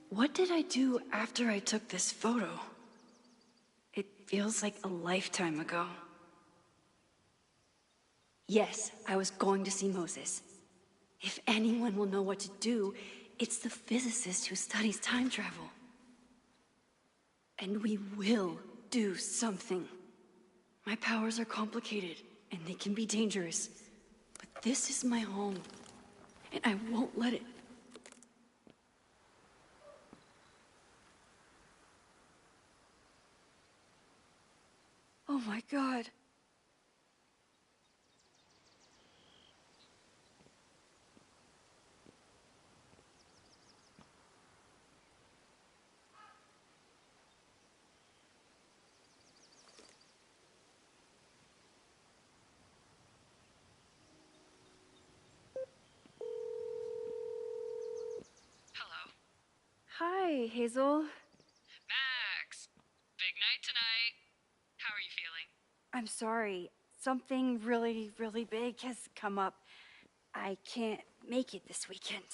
What did I do after I took this photo? It feels like a lifetime ago. Yes, I was going to see Moses. If anyone will know what to do, it's the physicist who studies time travel. And we will do something. My powers are complicated, and they can be dangerous. But this is my home, and I won't let it. Oh my God. Hello. Hi, Hazel. Max! Big night tonight. How are you feeling? I'm sorry. Something really, really big has come up. I can't make it this weekend.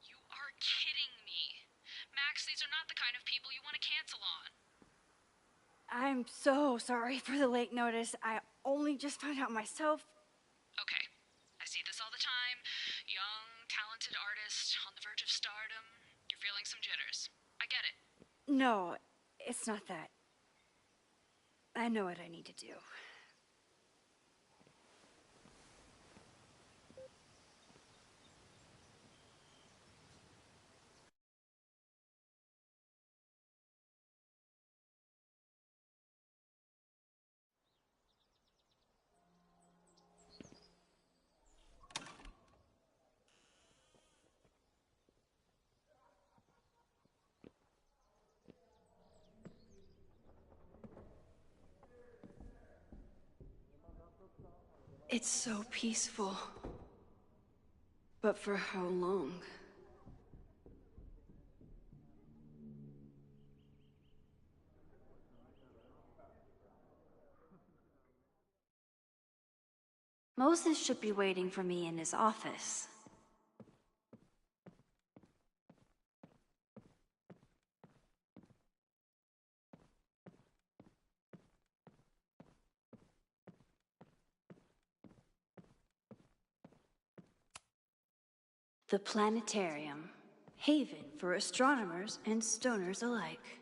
You are kidding me. Max, these are not the kind of people you want to cancel on. I'm so sorry for the late notice. I only just found out myself. Okay. I see this all the time. Young, talented artist on the verge of stardom. You're feeling some jitters. I get it. No, it's not that. I know what I need to do. It's so peaceful. But for how long? Moses should be waiting for me in his office. The planetarium, haven for astronomers and stoners alike.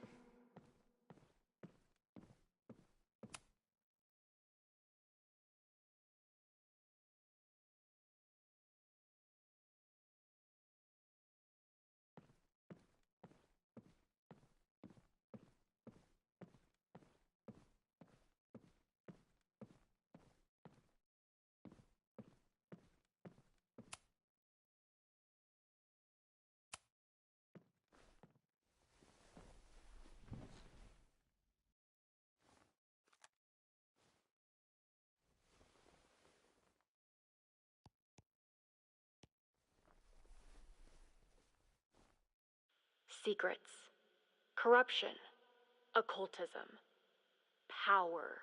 Secrets, corruption, occultism, power.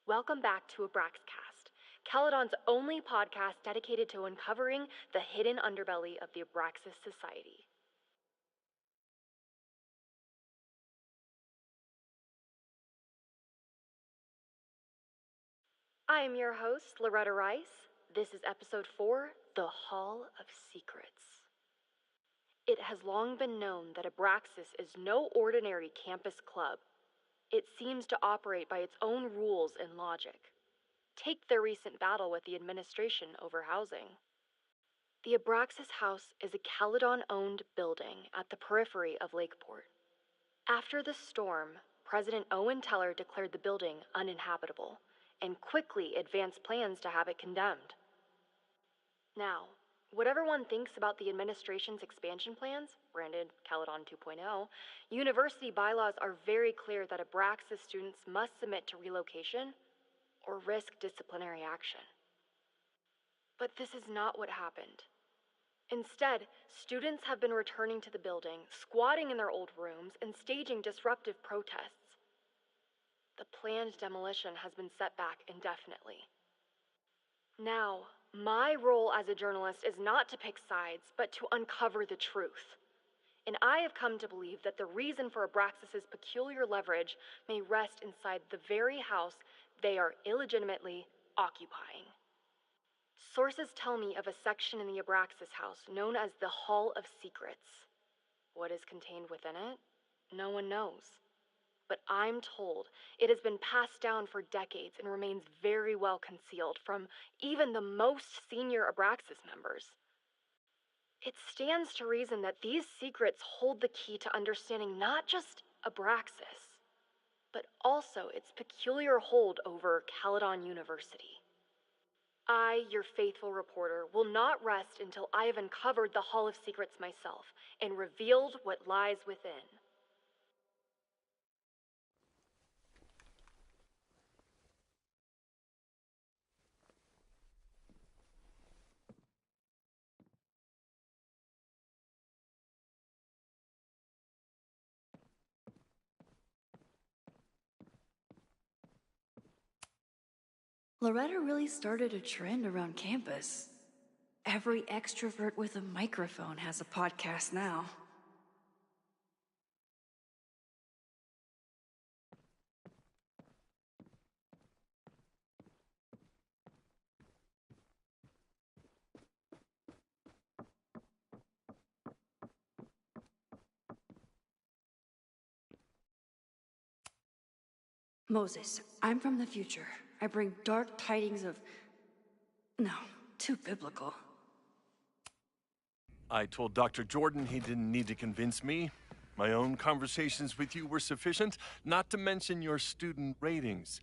Welcome back to Abraxcast, Caledon's only podcast dedicated to uncovering the hidden underbelly of the Abraxas Society. I am your host, Loretta Rice. This is episode 4, The Hall of Secrets. It has long been known that Abraxas is no ordinary campus club. It seems to operate by its own rules and logic. Take their recent battle with the administration over housing. The Abraxas House is a Caledon-owned building at the periphery of Lakeport. After the storm, President Owen Teller declared the building uninhabitable and quickly advanced plans to have it condemned. Now, whatever one thinks about the administration's expansion plans, branded Caledon 2.0, university bylaws are very clear that Abraxas students must submit to relocation or risk disciplinary action. But this is not what happened. Instead, students have been returning to the building, squatting in their old rooms, and staging disruptive protests. The planned demolition has been set back indefinitely. Now, my role as a journalist is not to pick sides, but to uncover the truth. and I have come to believe that the reason for Abraxas's peculiar leverage may rest inside the very house they are illegitimately occupying. Sources tell me of a section in the Abraxas house known as the Hall of Secrets. What is contained within it? No one knows. But I'm told it has been passed down for decades and remains very well concealed from even the most senior Abraxas members. It stands to reason that these secrets hold the key to understanding not just Abraxas, but also its peculiar hold over Caledon University. I, your faithful reporter, will not rest until I have uncovered the Hall of Secrets myself and revealed what lies within. Loretta really started a trend around campus. Every extrovert with a microphone has a podcast now. Moses, I'm from the future. I bring dark tidings of... No, too biblical. I told Dr. Jordan he didn't need to convince me. My own conversations with you were sufficient, not to mention your student ratings.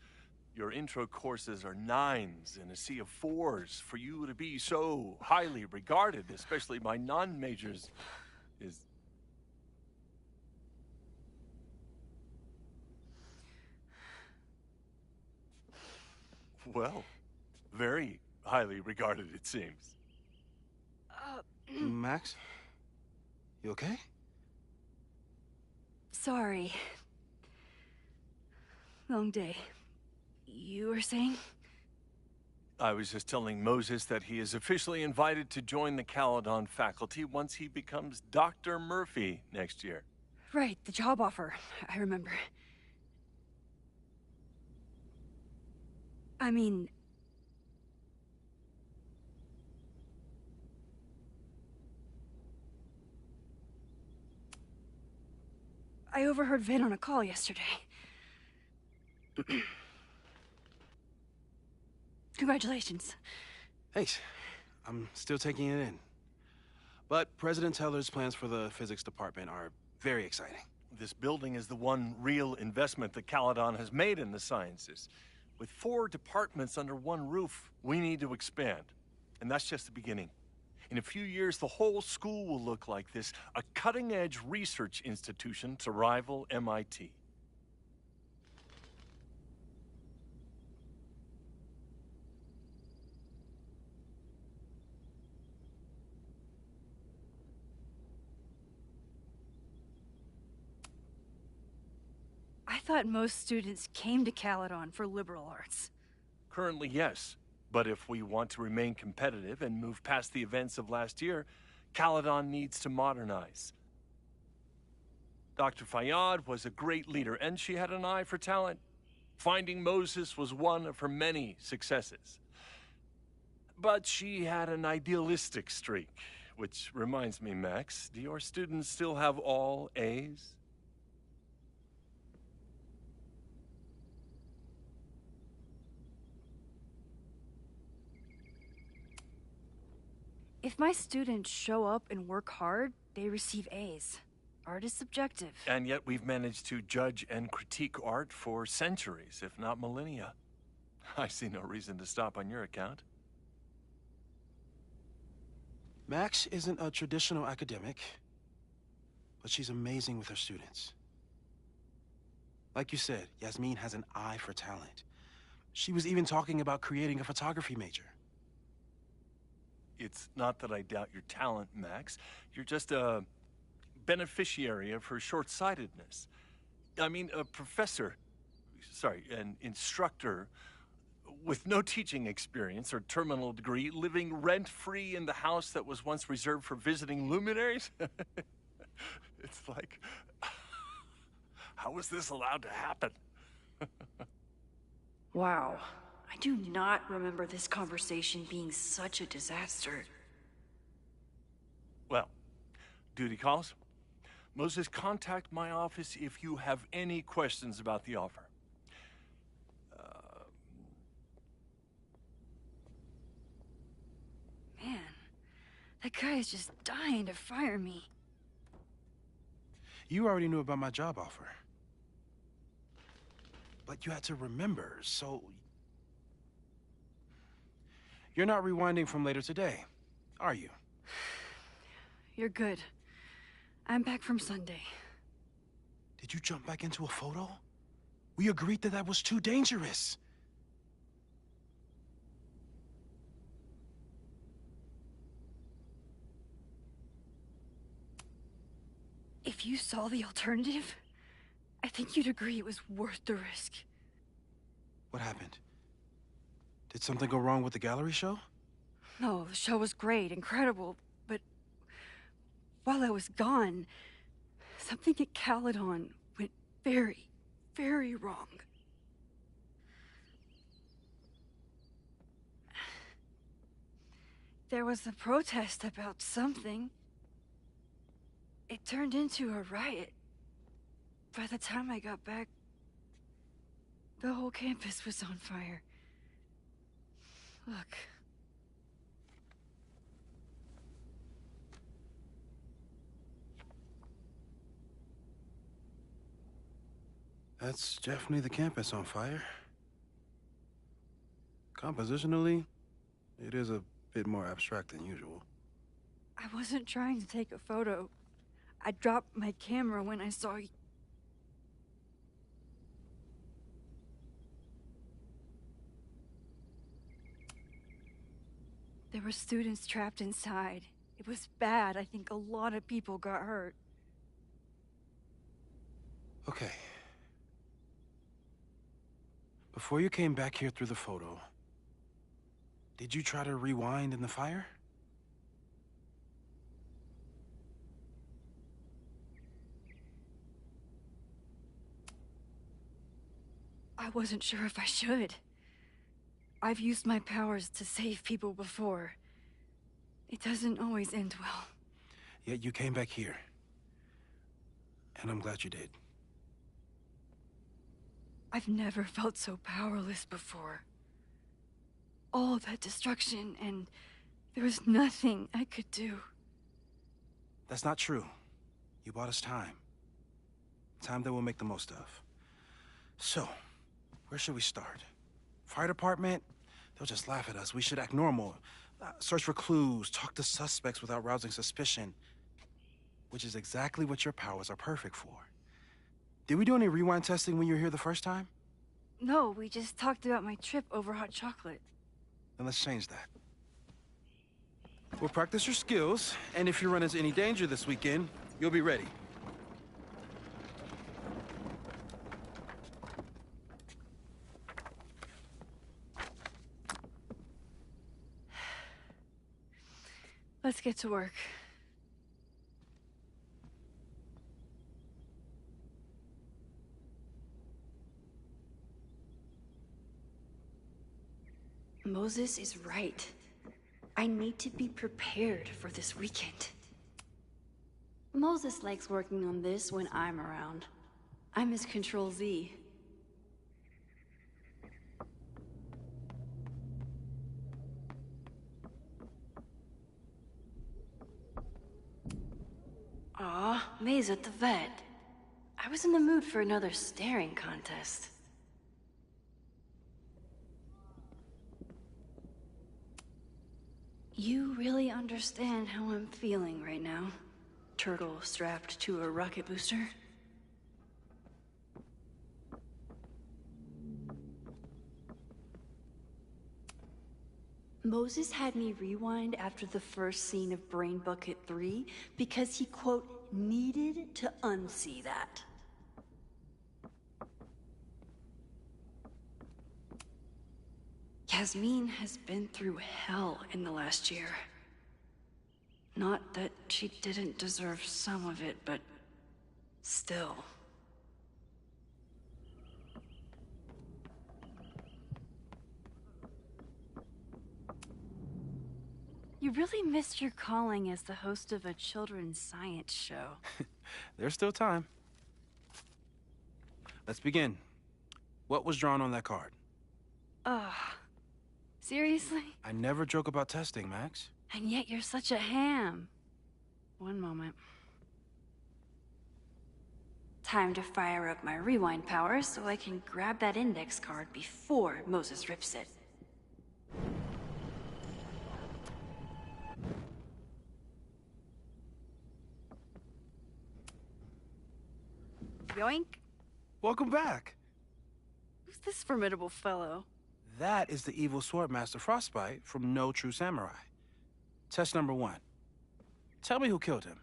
Your intro courses are 9s in a sea of 4s. For you to be so highly regarded, especially by non-majors, is... Well, very highly regarded, it seems. Max? You okay? Sorry. Long day. You were saying? I was just telling Moses that he is officially invited to join the Caledon faculty once he becomes Dr. Murphy next year. Right, the job offer. I remember. I mean... I overheard Vin on a call yesterday. Congratulations. Thanks. I'm still taking it in. But President Teller's plans for the physics department are very exciting. This building is the one real investment that Caledon has made in the sciences. With 4 departments under one roof, we need to expand. And that's just the beginning. In a few years, the whole school will look like this, a cutting-edge research institution to rival MIT. I thought most students came to Caledon for liberal arts. Currently, yes. But if we want to remain competitive and move past the events of last year, Caledon needs to modernize. Dr. Fayyad was a great leader, and she had an eye for talent. Finding Moses was one of her many successes. But she had an idealistic streak, which reminds me, Max, do your students still have all A's? If my students show up and work hard, they receive A's. Art is subjective. And yet we've managed to judge and critique art for centuries, if not millennia. I see no reason to stop on your account. Max isn't a traditional academic, but she's amazing with her students. Like you said, Yasmin has an eye for talent. She was even talking about creating a photography major. It's not that I doubt your talent, Max. You're just a beneficiary of her short-sightedness. I mean, an instructor with no teaching experience or terminal degree, living rent-free in the house that was once reserved for visiting luminaries? How was this allowed to happen? Wow. I do not remember this conversation being such a disaster. Well, duty calls. Moses, contact my office if you have any questions about the offer. Man, that guy is just dying to fire me. You already knew about my job offer. But you had to remember, so... You're not rewinding from later today, are you? You're good. I'm back from Sunday. Did you jump back into a photo? We agreed that was too dangerous. If you saw the alternative, I think you'd agree it was worth the risk. What happened? Did something go wrong with the gallery show? No, the show was great, incredible, but while I was gone, something at Caledon went very, very wrong. There was a protest about something. It turned into a riot. By the time I got back, the whole campus was on fire. Look. That's definitely the campus on fire. Compositionally, it is a bit more abstract than usual. I wasn't trying to take a photo. I dropped my camera when I saw you. There were students trapped inside. It was bad. I think a lot of people got hurt. Okay. Before you came back here through the photo, did you try to rewind in the fire? I wasn't sure if I should. I've used my powers to save people before. It doesn't always end well. Yet you came back here. And I'm glad you did. I've never felt so powerless before. All that destruction, and there was nothing I could do. That's not true. You bought us time. Time that we'll make the most of. So, where should we start? Fire department? They'll just laugh at us. We should act normal. Search for clues, talk to suspects without rousing suspicion. Which is exactly what your powers are perfect for. Did we do any rewind testing when you were here the first time? No, we just talked about my trip over hot chocolate. Then let's change that. We'll practice your skills, and if you run into any danger this weekend, you'll be ready. Let's get to work. Moses is right. I need to be prepared for this weekend. Moses likes working on this when I'm around. I'm his Control Z. Aw, May's at the vet. I was in the mood for another staring contest. You really understand how I'm feeling right now? Turtle strapped to a rocket booster? Moses had me rewind after the first scene of Brain Bucket 3 because he, quote, needed to unsee that. Yasmin has been through hell in the last year. Not that she didn't deserve some of it, but still. You really missed your calling as the host of a children's science show. There's still time. Let's begin. What was drawn on that card? Ugh. Seriously? I never joke about testing, Max. And yet you're such a ham. One moment. Time to fire up my rewind powers so I can grab that index card before Moses rips it. Yoink! Welcome back. Who's this formidable fellow? That is the evil Swordmaster Frostbite from No True Samurai. Test number 1. Tell me who killed him.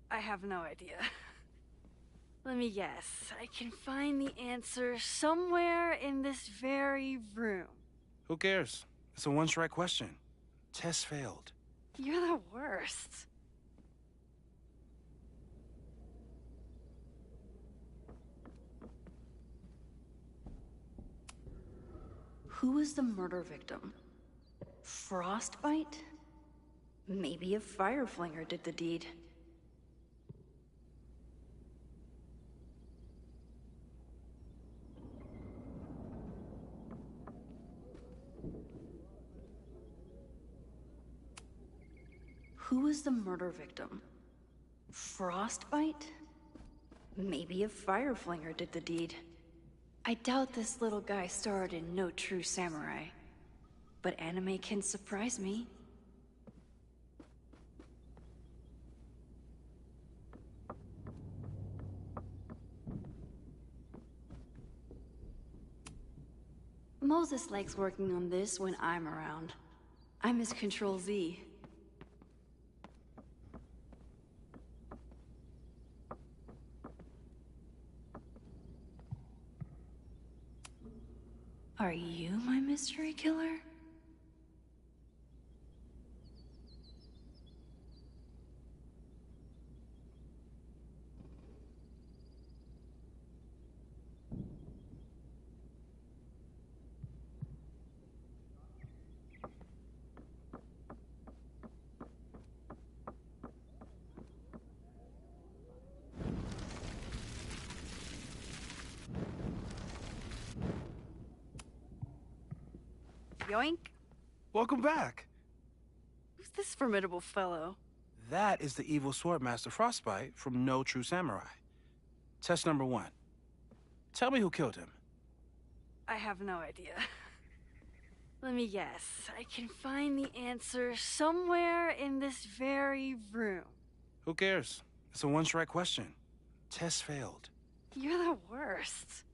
I have no idea. Let me guess. I can find the answer somewhere in this very room. Who cares? It's a one-strike question. Test failed. You're the worst. Who was the murder victim? Frostbite? Maybe a fireflinger did the deed. Who was the murder victim? Frostbite? Maybe a fireflinger did the deed. I doubt this little guy starred in No True Samurai. But anime can surprise me. Moses likes working on this when I'm around. I'm his Control Z. Are you my mystery killer? Yoink! Welcome back. Who's this formidable fellow? That is the evil Swordmaster Frostbite from No True Samurai. Test number 1. Tell me who killed him. I have no idea. Let me guess. I can find the answer somewhere in this very room. Who cares? It's a one-strike question. Test failed. You're the worst.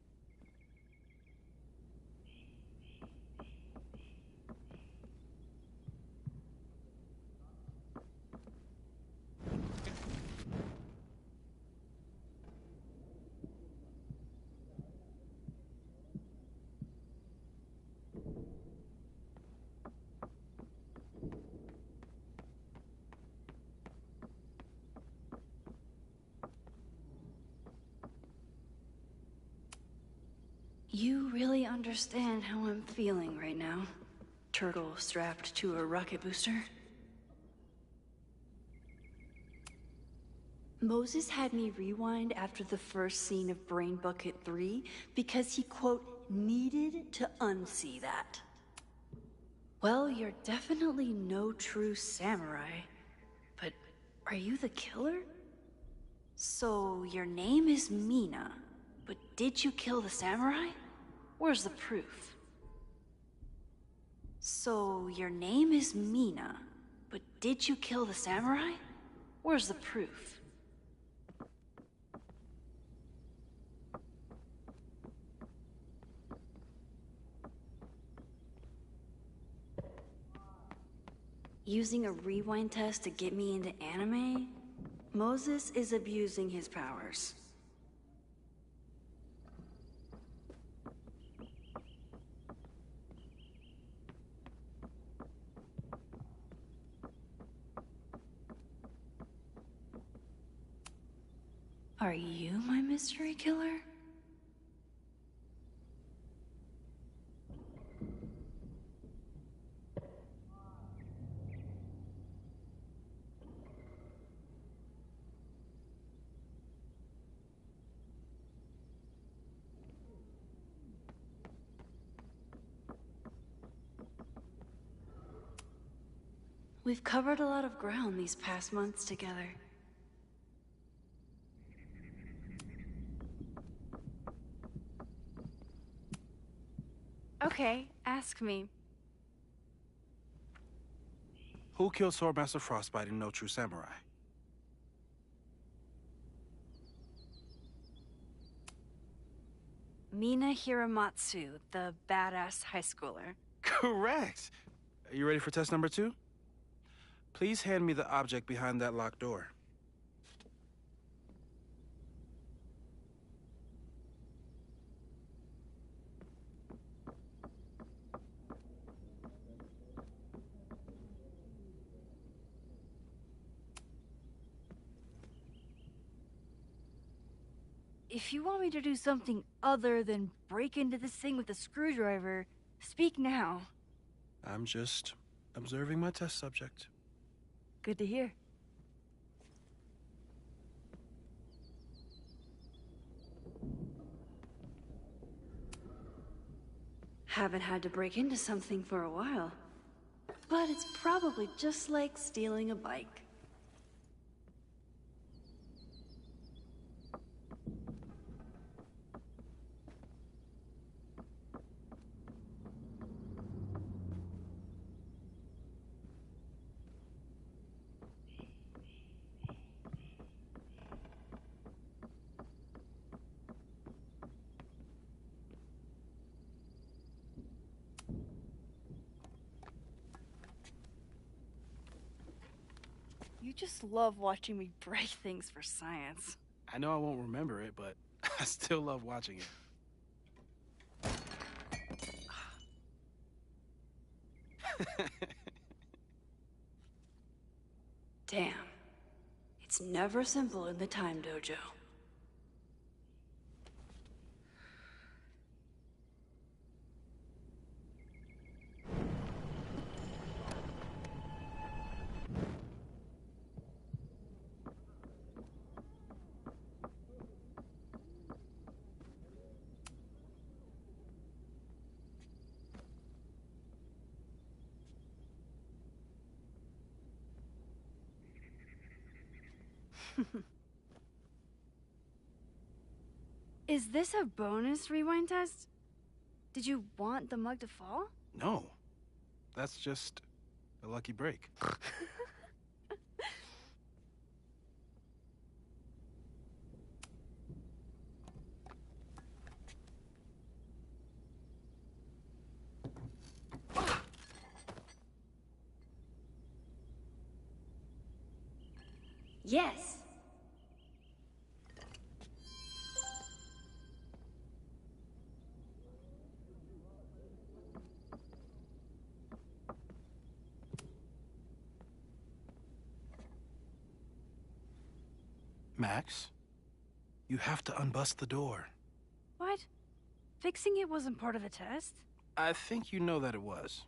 You really understand how I'm feeling right now. Turtle strapped to a rocket booster. Moses had me rewind after the first scene of Brain Bucket 3 because he, quote, needed to unsee that. Well, you're definitely no true samurai. But are you the killer? So your name is Mina, but did you kill the samurai? Where's the proof? So your name is Mina, but did you kill the samurai? Where's the proof? Using a rewind test to get me into anime? Moses is abusing his powers. Are you my mystery killer? We've covered a lot of ground these past months together. Okay, ask me. Who killed Swordmaster Frostbite in No True Samurai? Mina Hiramatsu, the badass high schooler. Correct! Are you ready for test number 2? Please hand me the object behind that locked door. If you want me to do something other than break into this thing with a screwdriver, speak now. I'm just observing my test subject. Good to hear. Haven't had to break into something for a while. But it's probably just like stealing a bike. You just love watching me break things for science. I know I won't remember it, but I still love watching it. Damn. It's never simple in the time dojo. Is this a bonus rewind test? Did you want the mug to fall? No, that's just a lucky break. Yes. Max, you have to unbust the door. What? Fixing it wasn't part of the test? I think you know that it was.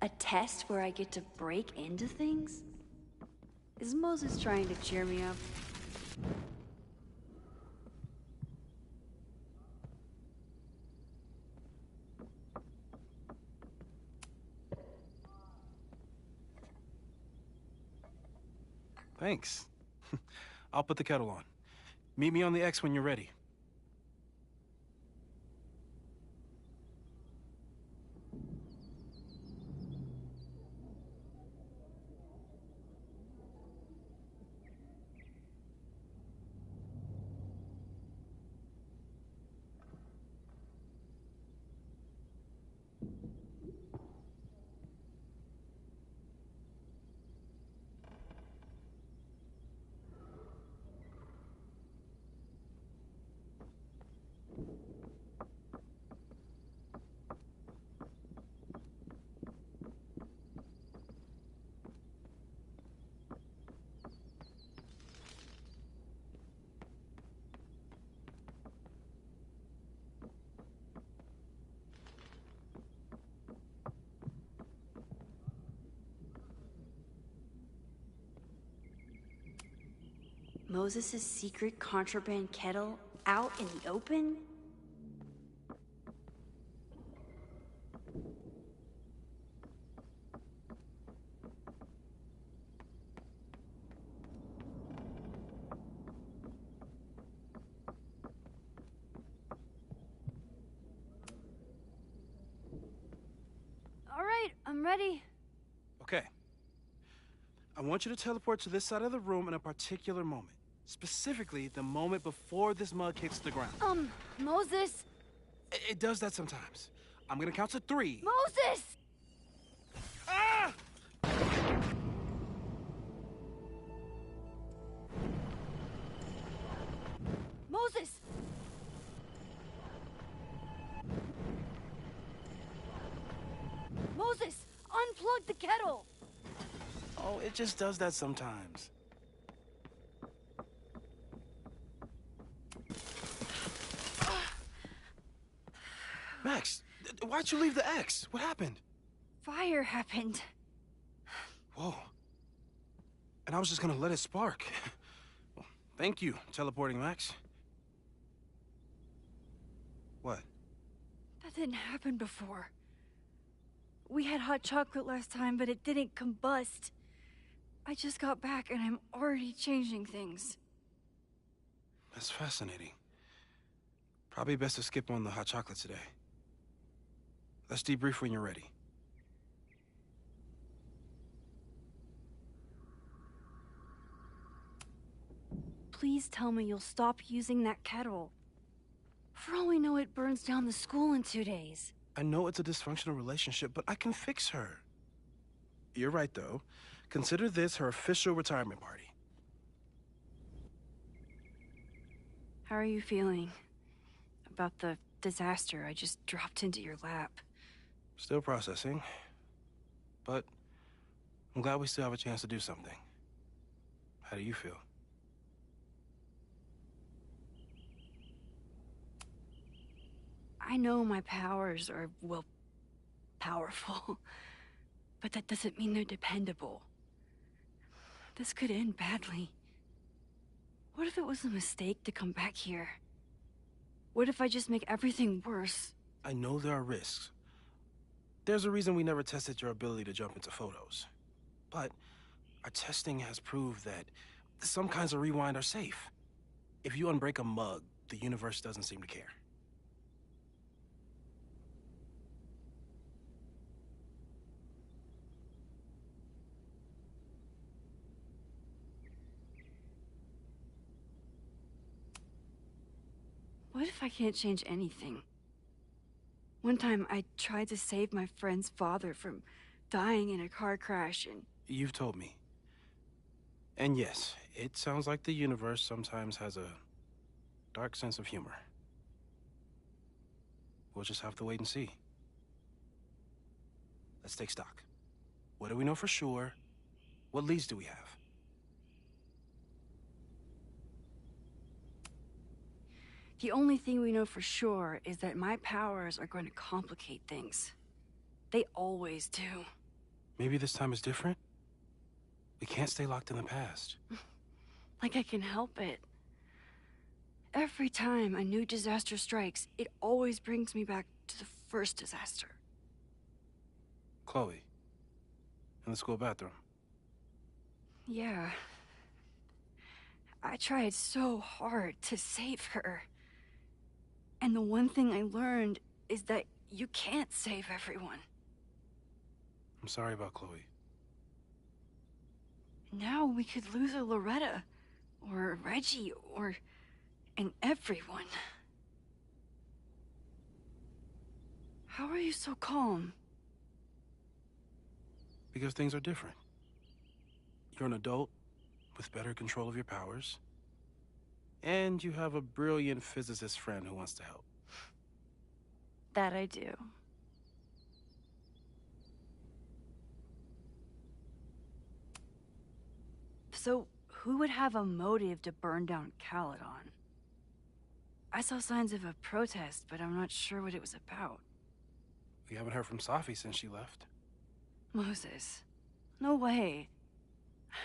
A test where I get to break into things? Is Moses trying to cheer me up? Thanks. I'll put the kettle on. Meet me on the X when you're ready. Moses' secret contraband kettle out in the open? All right, I'm ready. Okay. I want you to teleport to this side of the room in a particular moment. Specifically, the moment before this mug hits the ground. Moses! It does that sometimes. I'm gonna count to 3. Moses! Ah! Moses! Moses, unplug the kettle! Oh, it just does that sometimes. Max, why'd you leave the X? What happened? Fire happened. Whoa. And I was just gonna let it spark. Well, thank you, teleporting Max. What? That didn't happen before. We had hot chocolate last time, but it didn't combust. I just got back and I'm already changing things. That's fascinating. Probably best to skip on the hot chocolate today. Let's debrief when you're ready. Please tell me you'll stop using that kettle. For all we know, it burns down the school in 2 days. I know it's a dysfunctional relationship, but I can fix her. You're right, though. Consider this her official retirement party. How are you feeling about the disaster I just dropped into your lap? Still processing. But I'm glad we still have a chance to do something. How do you feel? I know my powers are, well, powerful. But that doesn't mean they're dependable. This could end badly. What if it was a mistake to come back here? What if I just make everything worse? I know there are risks. There's a reason we never tested your ability to jump into photos. But our testing has proved that some kinds of rewind are safe. If you unbreak a mug, the universe doesn't seem to care. What if I can't change anything? One time I tried to save my friend's father from dying in a car crash and... You've told me. And yes, it sounds like the universe sometimes has a dark sense of humor. We'll just have to wait and see. Let's take stock. What do we know for sure? What leads do we have? The only thing we know for sure is that my powers are going to complicate things. They always do. Maybe this time is different? We can't stay locked in the past. Like I can help it. Every time a new disaster strikes, it always brings me back to the first disaster. Chloe, in the school bathroom. Yeah. I tried so hard to save her. And the one thing I learned is that you can't save everyone. I'm sorry about Chloe. Now we could lose a Loretta, or Reggie, or everyone. How are you so calm? Because things are different. You're an adult with better control of your powers. And you have a brilliant physicist friend who wants to help. That I do. So, who would have a motive to burn down Caledon? I saw signs of a protest, but I'm not sure what it was about. We haven't heard from Safi since she left. Moses. No way.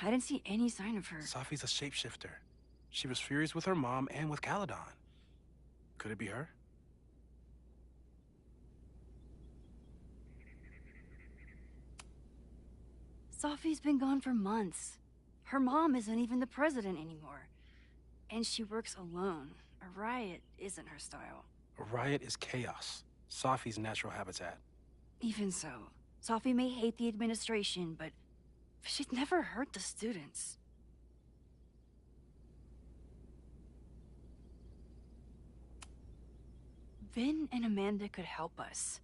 I didn't see any sign of her. Safi's a shapeshifter. She was furious with her mom and with Caledon. Could it be her? Safi's been gone for months. Her mom isn't even the president anymore. And she works alone. A riot isn't her style. A riot is chaos. Safi's natural habitat. Even so, Safi may hate the administration, but she'd never hurt the students. Vin and Amanda could help us.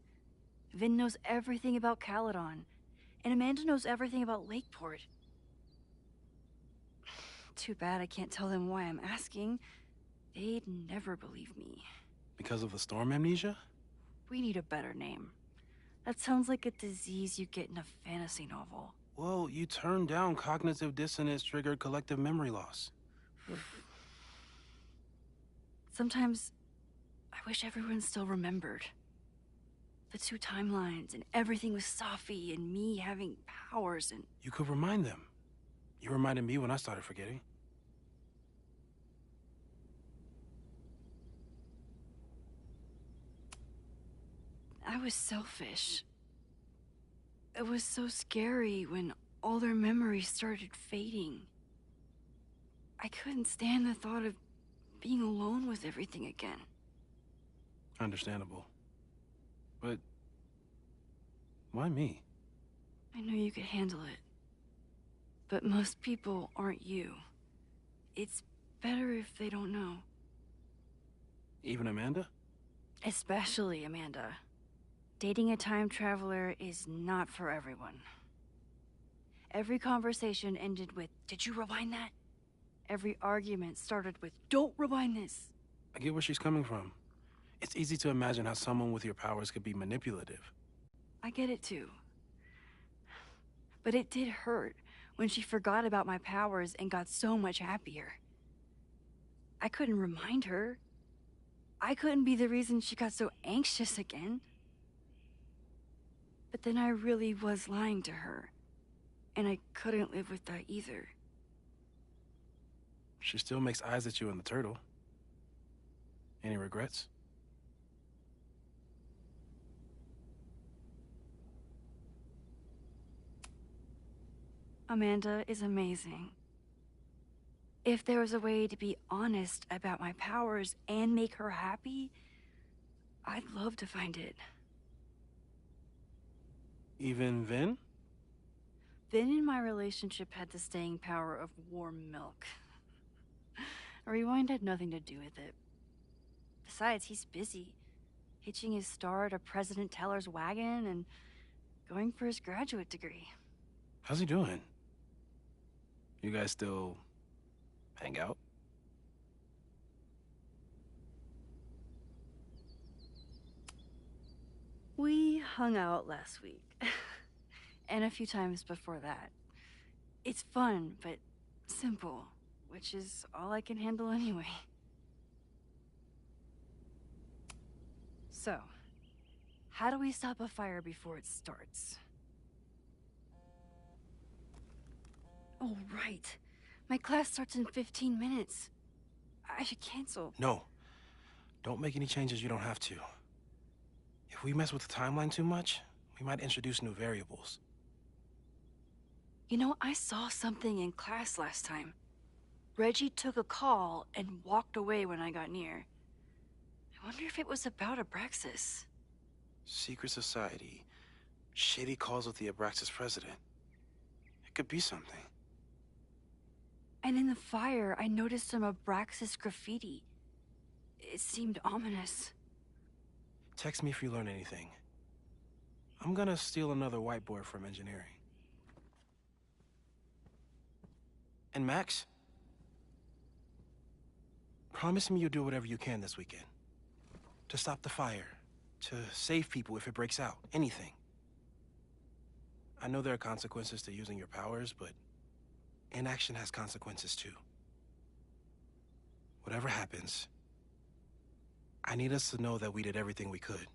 Vin knows everything about Caledon, and Amanda knows everything about Lakeport. Too bad I can't tell them why I'm asking. They'd never believe me. Because of the storm amnesia? We need a better name. That sounds like a disease you get in a fantasy novel. Well, you turned down cognitive dissonance triggered collective memory loss. Sometimes, I wish everyone still remembered. The two timelines and everything with Safi and me having powers and... You could remind them. You reminded me when I started forgetting. I was selfish. It was so scary when all their memories started fading. I couldn't stand the thought of being alone with everything again. Understandable. But why me? I know you could handle it. But most people aren't you. It's better if they don't know. Even Amanda? Especially Amanda. Dating a time traveler is not for everyone. Every conversation ended with, "Did you rewind that?" Every argument started with, "Don't rewind this." I get where she's coming from. It's easy to imagine how someone with your powers could be manipulative. I get it too. But it did hurt when she forgot about my powers and got so much happier. I couldn't remind her. I couldn't be the reason she got so anxious again. But then I really was lying to her, and I couldn't live with that either. She still makes eyes at you in the turtle. Any regrets? Amanda is amazing. If there was a way to be honest about my powers and make her happy, I'd love to find it. Even Vin? Vin in my relationship had the staying power of warm milk. A rewind had nothing to do with it. Besides, he's busy, hitching his star to President Teller's wagon and going for his graduate degree. How's he doing? You guys still hang out? We hung out last week. And a few times before that. It's fun, but simple, which is all I can handle anyway. So, how do we stop a fire before it starts? Oh, right. My class starts in 15 minutes. I should cancel. No. Don't make any changes you don't have to. If we mess with the timeline too much, we might introduce new variables. You know, I saw something in class last time. Reggie took a call and walked away when I got near. I wonder if it was about Abraxas. Secret society. Shady calls with the Abraxas president. It could be something. And in the fire, I noticed some Abraxas graffiti. It seemed ominous. Text me if you learn anything. I'm gonna steal another whiteboard from engineering. And Max? Promise me you'll do whatever you can this weekend. To stop the fire. To save people if it breaks out. Anything. I know there are consequences to using your powers, but inaction has consequences too. Whatever happens, I need us to know that we did everything we could.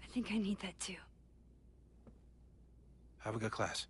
I think I need that too. Have a good class.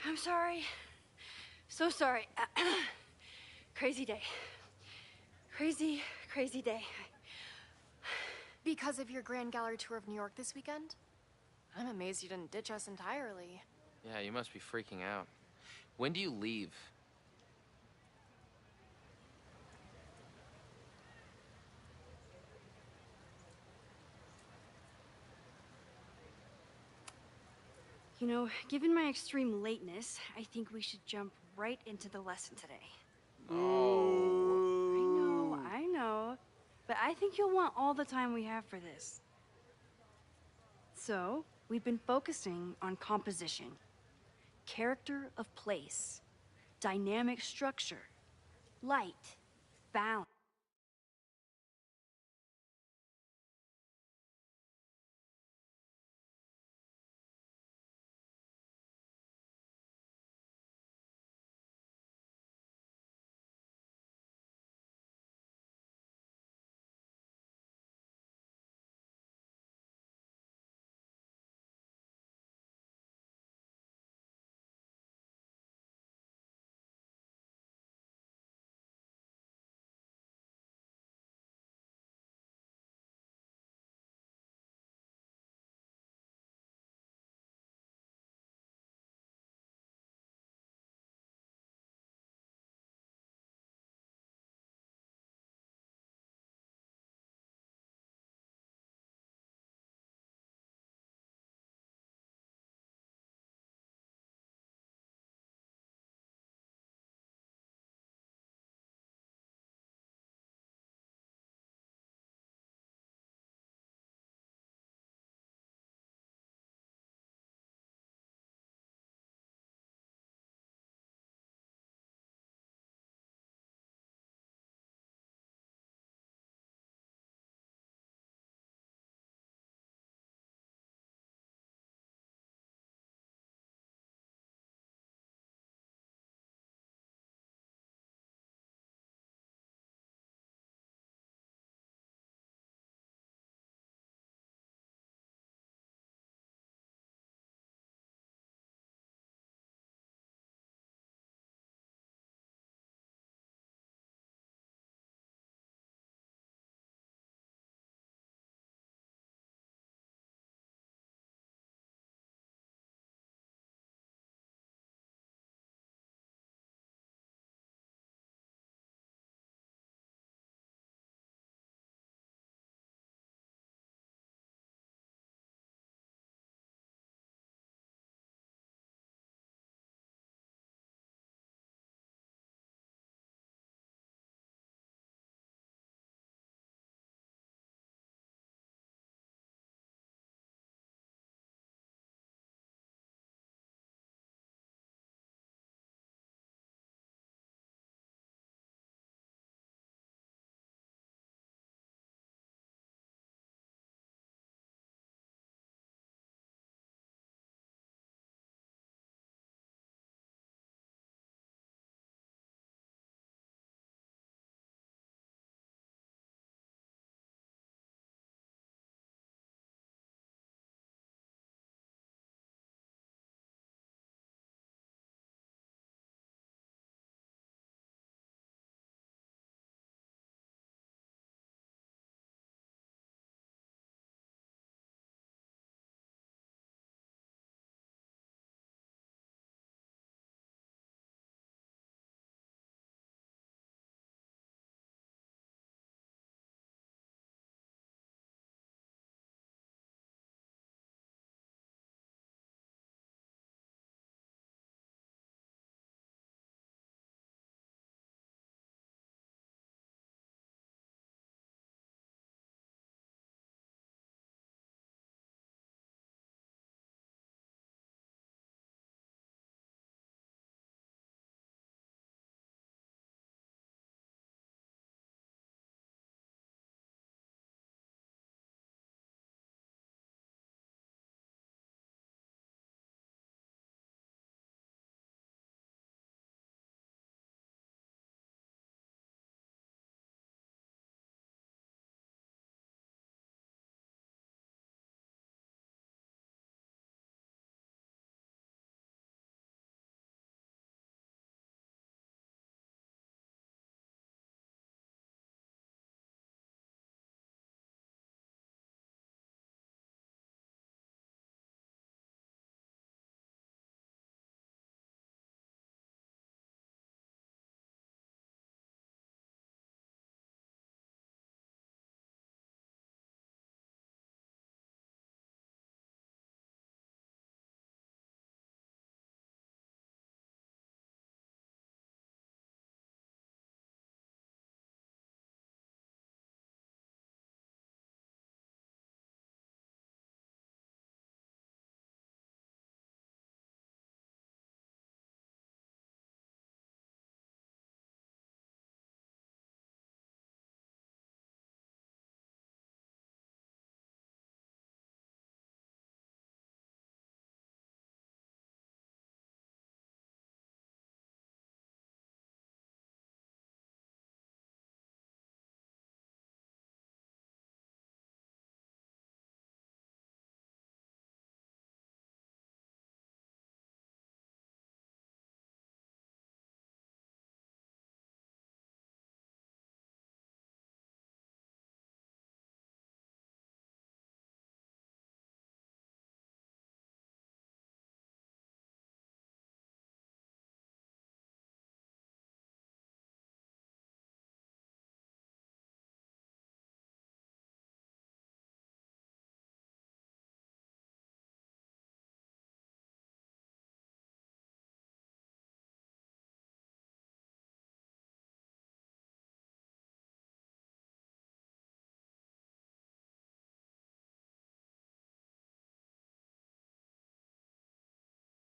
I'm sorry. So sorry. Crazy day. Crazy, crazy day. Because of your Grand Gallery tour of New York this weekend? I'm amazed you didn't ditch us entirely. Yeah, you must be freaking out. When do you leave? You know, given my extreme lateness, I think we should jump right into the lesson today. Oh. I know. But I think you'll want all the time we have for this. So, we've been focusing on composition, character of place, dynamic structure, light, balance.